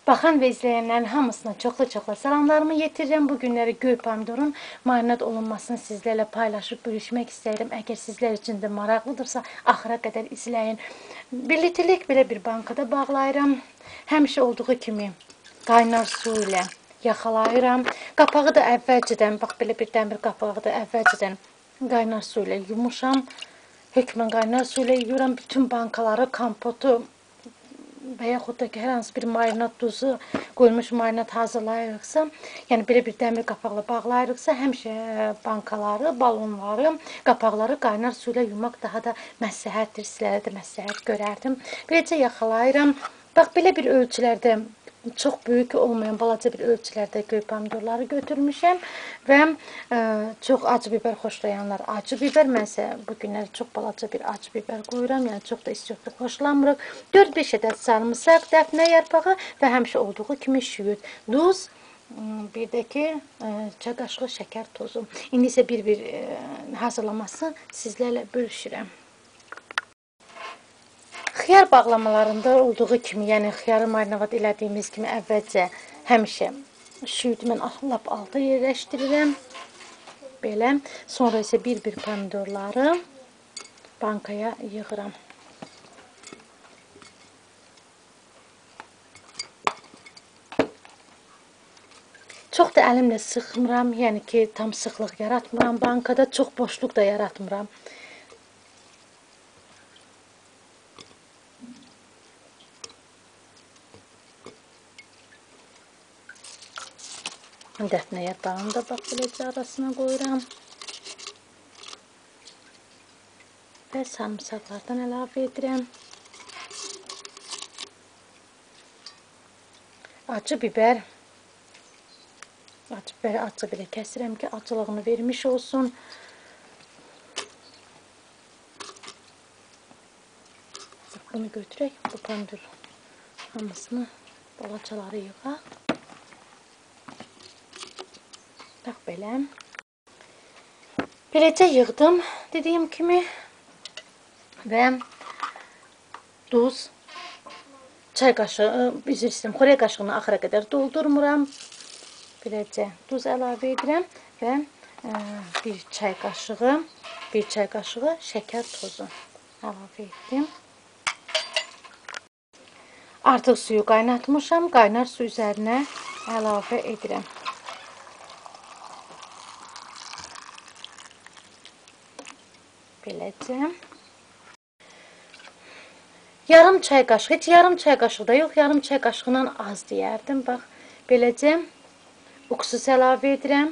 Baxan və izləyənlərin hamısına çoxlu-çoxlu salamlarımı yetirirəm. Bu günləri göy pomidorun marinad olunmasını sizlərlə paylaşıb bölüşmək istəyirəm. Əgər sizlər üçün də maraqlıdırsa, axıra qədər izləyin. 1 litrlik belə bir bankada bağlayıram. Həmişə olduğu kimi qaynar su ilə yaxalayıram. Qapağı da əvvəlcədən, bax belə bir dəmir qapağı da əvvəlcədən qaynar su ilə yumuşam. Hökmən qaynar su ilə yuyuram. Bütün bankaları, kompotu və yaxud da ki, hər hansı bir marinad duzu qoyulmuş marinad hazırlayırıqsa, yəni belə bir dəmir qapaqla bağlayırıqsa, həmişə bankaları, balonları, qapaqları qaynar su ilə yumaq daha da məsləhətdir. Sizlərə də məsləhət görərdim. Beləcə yaxalayıram. Bax, belə bir ölçülərdə, çox böyük olmayan balaca bir ölçülərdə göy pomidorları götürmüşəm və çox acı biber xoşlayanlar acı biber, mənsə bu günləri çox balaca bir acı biber qoyuram, yəni çox da istiyorluq xoşlamırıq. 4-5 ədəd sarımsaq, dəfnə yarpağı və həmişə olduğu kimi şüyüd, duz, bir də ki çay qaşığı şəkər tozu. İndi isə bir-bir hazırlaması sizlərlə bölüşürəm. Xiyar bağlamalarında olduğu kimi, yəni xiyarı marinavad elədiyimiz kimi əvvəlcə həmişə şüyüdü mən lap alta yerləşdirirəm. Belə. Sonra isə bir-bir pomidorları bankaya yığıram. Çox da əlimlə sıxmıram, yəni ki tam sıxlıq yaratmıram bankada, çox boşluq da yaratmıram. Dəfnə yarpağını da bax beləcə arasına qoyuram. Və sarımsaqlardan əlavə edirəm. Acı biber. Acı biberi acı belə kəsirəm ki, acılığını vermiş olsun. Bunu götürək, bu pomidor hamısını balacaları yığaq. Bax belə. Beləcə yığdım, dediyim kimi. Və duz, çay qaşığı, üzr istəyirəm, xörək qaşığını axıra qədər doldurmuram. Beləcə duz əlavə edirəm və bir çay qaşığı şəkər tozu əlavə etdim. Artıq suyu qaynatmışam, qaynar su üzərinə əlavə edirəm. Beləcə. Yarım çay qaşığı, heç yarım çay qaşığı da yox, yarım çay qaşığından az deyərdim. Bax, beləcə uksus əlavə edirəm.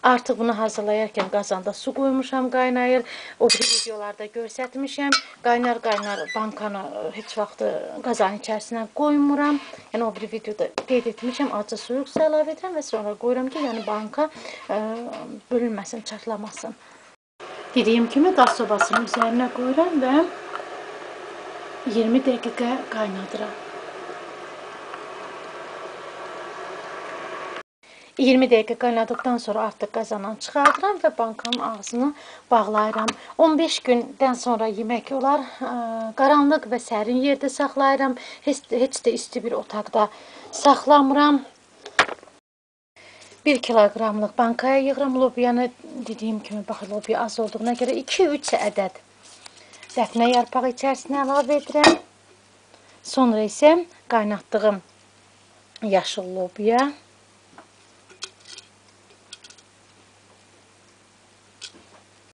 Artıq bunu hazırlayarkən qazanda su qoymuşam, qaynayır. O bir videolarda göstərmişəm. Qaynar bankanı heç vaxt qazanın içərisinə qoymuram. Yəni o bir videoda qeyd etmişəm. Acı soyuq su əlavə edirəm və sonra qoyuram ki, yəni banka bölünməsin, çatlamasın. Dediyim kimi qaz sobasının üzərinə qoyuram və 20 dəqiqə qaynadıram. 20 dəqiqə qaynadıqdan sonra artıq qazandan çıxardıram və bankanın ağzını bağlayıram. 15 gündən sonra yemək olar. Qaranlıq və sərin yerdə saxlayıram. Heç də isti bir otaqda saxlamıram. 1 kiloqramlıq bankaya yığıram lobiyanı. Dediyim kimi, baxın, lobiya az olduğuna görə 2-3 ədəd dəfnə yarpağı içərisinə əlavə edirəm. Sonra isə qaynatdığım yaşıl lobiya